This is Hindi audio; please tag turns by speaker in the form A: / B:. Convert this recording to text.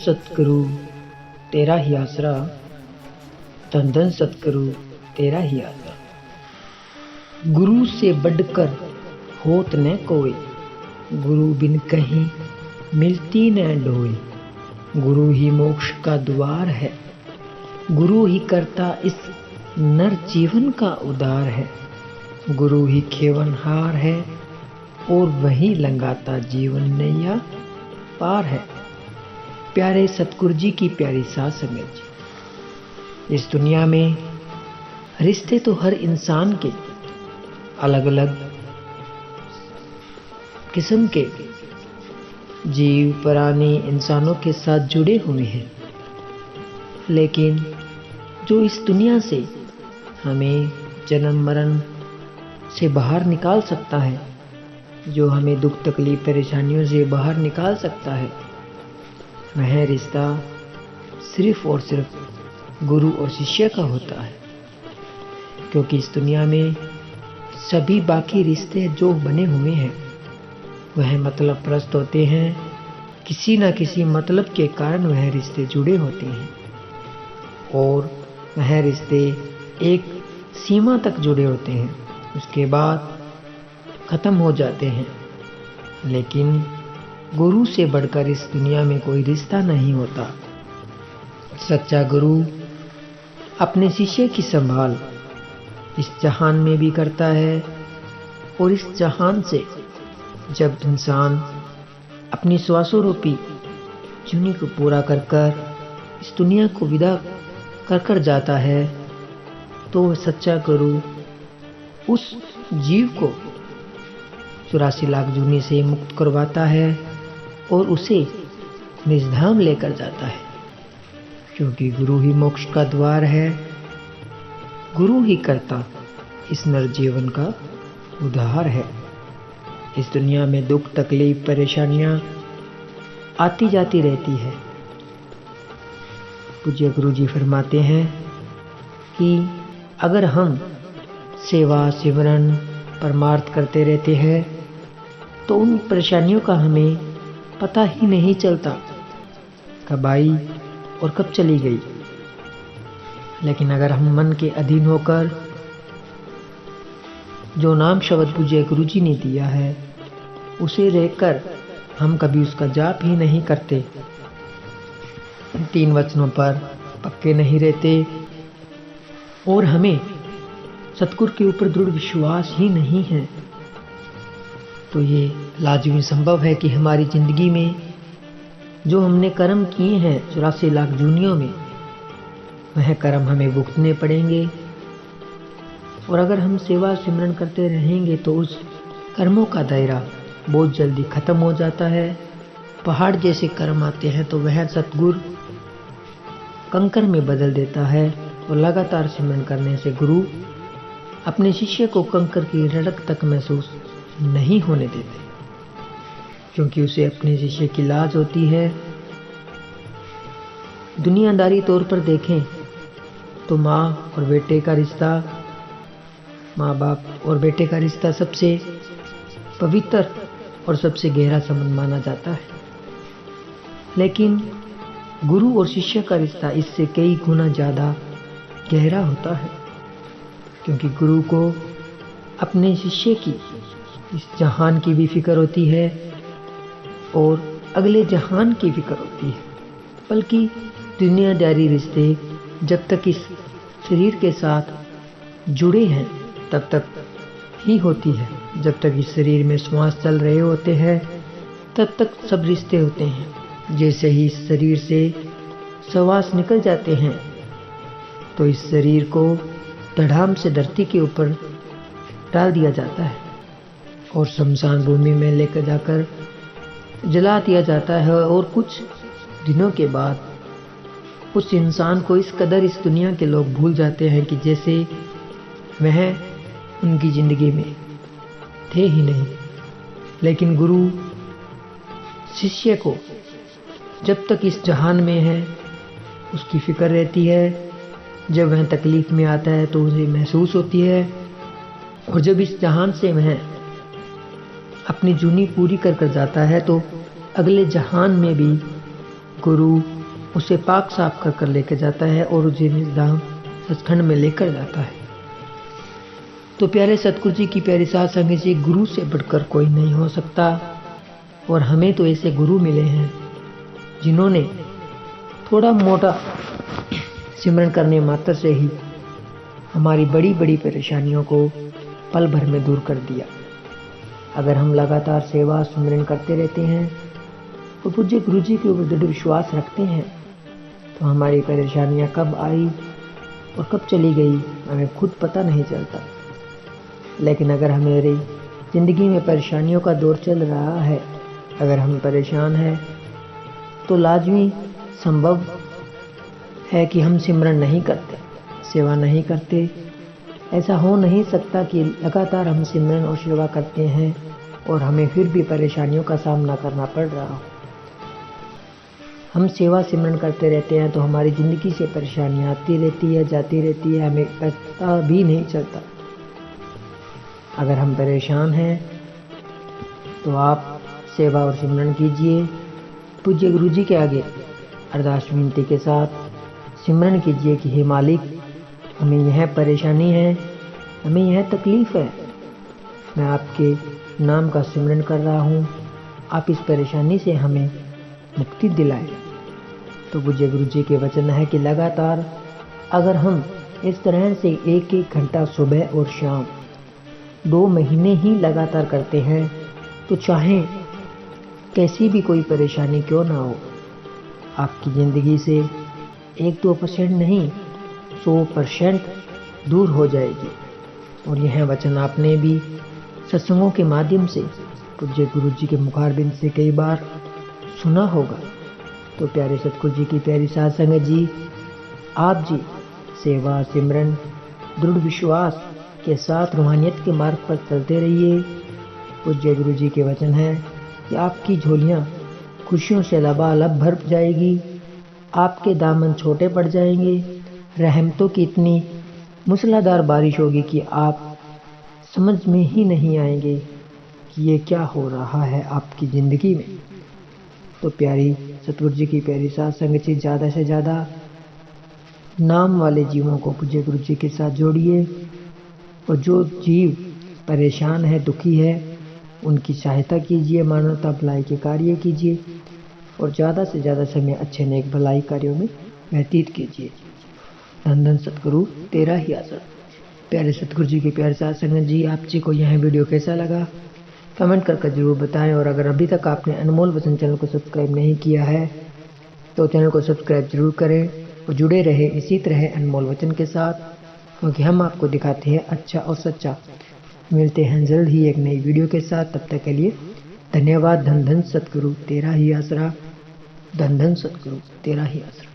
A: सतगुरु तेरा ही आसरा, धन धन सतगुरु तेरा ही आसरा। गुरु से बढ़कर होत न कोई, गुरु बिन कहीं मिलती न डोई। गुरु ही मोक्ष का द्वार है, गुरु ही करता इस नर जीवन का उद्धार है। गुरु ही खेवनहार है और वही लंगाता जीवन नैया पार है। प्यारे सतगुरु जी की प्यारी साध संगत जी, इस दुनिया में रिश्ते तो हर इंसान के अलग अलग किस्म के जीव प्राणी इंसानों के साथ जुड़े हुए हैं, लेकिन जो इस दुनिया से हमें जन्म मरण से बाहर निकाल सकता है, जो हमें दुख तकलीफ परेशानियों से बाहर निकाल सकता है, वह रिश्ता सिर्फ और सिर्फ गुरु और शिष्य का होता है। क्योंकि इस दुनिया में सभी बाकी रिश्ते जो बने हुए हैं वह मतलब प्रस्त होते हैं, किसी न किसी मतलब के कारण वह रिश्ते जुड़े होते हैं और वह रिश्ते एक सीमा तक जुड़े होते हैं, उसके बाद खत्म हो जाते हैं। लेकिन गुरु से बढ़कर इस दुनिया में कोई रिश्ता नहीं होता। सच्चा गुरु अपने शिष्य की संभाल इस जहान में भी करता है और इस जहान से जब इंसान अपनी श्वासों रूपी जूनी को पूरा कर कर इस दुनिया को विदा कर कर जाता है, तो वह सच्चा गुरु उस जीव को 84 लाख जूनी से मुक्त करवाता है और उसे निजधाम लेकर जाता है। क्योंकि गुरु ही मोक्ष का द्वार है, गुरु ही करता इस नर जीवन का उद्धार है। इस दुनिया में दुख तकलीफ परेशानियां आती जाती रहती है। पूज्य गुरु जी फरमाते हैं कि अगर हम सेवा सिमरन परमार्थ करते रहते हैं तो उन परेशानियों का हमें पता ही नहीं चलता कब आई और कब चली गई। लेकिन अगर हम मन के अधीन होकर जो नाम शब्द पूज्य गुरु जी ने दिया है उसे रहकर हम कभी उसका जाप ही नहीं करते, 3 वचनों पर पक्के नहीं रहते और हमें सतगुरु के ऊपर दृढ़ विश्वास ही नहीं है, तो ये लाजमी संभव है कि हमारी जिंदगी में जो हमने कर्म किए हैं 84 लाख जूनियों में, वह कर्म हमें भुगतने पड़ेंगे। और अगर हम सेवा सिमरन करते रहेंगे तो उस कर्मों का दायरा बहुत जल्दी खत्म हो जाता है। पहाड़ जैसे कर्म आते हैं तो वह सतगुरु कंकर में बदल देता है और लगातार सिमरन करने से गुरु अपने शिष्य को कंकर की रड़क तक महसूस नहीं होने देते, क्योंकि उसे अपने शिष्य की लाज होती है। दुनियादारी तौर पर देखें तो माँ और बेटे का रिश्ता, माँ बाप और बेटे का रिश्ता सबसे पवित्र और सबसे गहरा संबंध माना जाता है। लेकिन गुरु और शिष्य का रिश्ता इससे कई गुना ज़्यादा गहरा होता है, क्योंकि गुरु को अपने शिष्य की इस जहान की भी फिक्र होती है और अगले जहान की फिक्र होती है। बल्कि दुनियादारी रिश्ते जब तक इस शरीर के साथ जुड़े हैं तब तक ही होती है। जब तक इस शरीर में श्वास चल रहे होते हैं तब तक सब रिश्ते होते हैं। जैसे ही इस शरीर से श्वास निकल जाते हैं तो इस शरीर को धड़ाम से धरती के ऊपर डाल दिया जाता है और शमशान भूमि में लेकर जाकर जला दिया जाता है। और कुछ दिनों के बाद उस इंसान को इस कदर इस दुनिया के लोग भूल जाते हैं कि जैसे वह उनकी जिंदगी में थे ही नहीं। लेकिन गुरु शिष्य को जब तक इस जहान में है उसकी फिक्र रहती है, जब वह तकलीफ में आता है तो उसे महसूस होती है, और जब इस जहान से वह अपनी जूनी पूरी कर कर जाता है तो अगले जहान में भी गुरु उसे पाक साफ कर कर लेकर जाता है और उसे निज धाम सचखंड में लेकर जाता है। तो प्यारे सतगुरु जी की प्यारी साध संगत जी, गुरु से बढ़कर कोई नहीं हो सकता। और हमें तो ऐसे गुरु मिले हैं जिन्होंने थोड़ा मोटा सिमरन करने मात्र से ही हमारी बड़ी बड़ी परेशानियों को पल भर में दूर कर दिया। अगर हम लगातार सेवा सिमरन करते रहते हैं और पूज्य गुरु जी के ऊपर दृढ़ विश्वास रखते हैं तो हमारी परेशानियां कब आई और कब चली गई हमें खुद पता नहीं चलता। लेकिन अगर हमारी ज़िंदगी में परेशानियों का दौर चल रहा है, अगर हम परेशान हैं, तो लाजमी संभव है कि हम सिमरन नहीं करते, सेवा नहीं करते। ऐसा हो नहीं सकता कि लगातार हम सिमरन और सेवा करते हैं और हमें फिर भी परेशानियों का सामना करना पड़ रहा हो। हम सेवा सिमरन करते रहते हैं तो हमारी ज़िंदगी से परेशानियाँ आती रहती है, जाती रहती है, हमें पता भी नहीं चलता। अगर हम परेशान हैं तो आप सेवा और सिमरन कीजिए, पूज्य गुरु जी के आगे अरदास विनती के साथ सिमरन कीजिए कि हे मालिक, हमें यह परेशानी है, हमें यह तकलीफ़ है, मैं आपके नाम का सिमरन कर रहा हूँ, आप इस परेशानी से हमें मुक्ति दिलाएं। तो पूज्य गुरु जी के वचन है कि लगातार अगर हम इस तरह से एक एक घंटा सुबह और शाम 2 महीने ही लगातार करते हैं तो चाहे कैसी भी कोई परेशानी क्यों ना हो, आपकी ज़िंदगी से 1-2% नहीं 100% दूर हो जाएगी। और यह वचन आपने भी सत्संगों के माध्यम से पूज्य गुरु जी के मुखारबिंद से कई बार सुना होगा। तो प्यारे सतगुरु जी की प्यारी साध संगत जी, आप जी सेवा सिमरन दृढ़ विश्वास के साथ रूहानियत के मार्ग पर चलते रहिए। पूज्य गुरु जी के वचन है कि आपकी झोलियाँ खुशियों से लबालब भर जाएगी, आपके दामन छोटे पड़ जाएंगे, रहमतों की इतनी मूसलाधार बारिश होगी कि आप समझ में ही नहीं आएंगे कि ये क्या हो रहा है आपकी ज़िंदगी में। तो प्यारी सतगुरु जी की प्यारी साध संगत जी, ज़्यादा से ज़्यादा नाम वाले जीवों को पूज्य गुरु जी के साथ जोड़िए और जो जीव परेशान है, दुखी है, उनकी सहायता कीजिए, मानवता भलाई के कार्य कीजिए और ज़्यादा से ज़्यादा समय अच्छे नेक भलाई कार्यों में व्यतीत कीजिए। धन धन सतगुरु तेरा ही आसरा। प्यारे सतगुरु जी के प्यारे साथ संगत जी, आप जी को यह वीडियो कैसा लगा कमेंट करके जरूर बताएं। और अगर अभी तक आपने अनमोल वचन चैनल को सब्सक्राइब नहीं किया है तो चैनल को सब्सक्राइब जरूर करें और जुड़े रहे इसी तरह अनमोल वचन के साथ, क्योंकि हम आपको दिखाते हैं अच्छा और सच्चा। मिलते हैं जल्द ही एक नई वीडियो के साथ, तब तक के लिए धन्यवाद। धन धन सतगुरु तेरा ही आसरा, धन धन सतगुरु तेरा ही आसरा।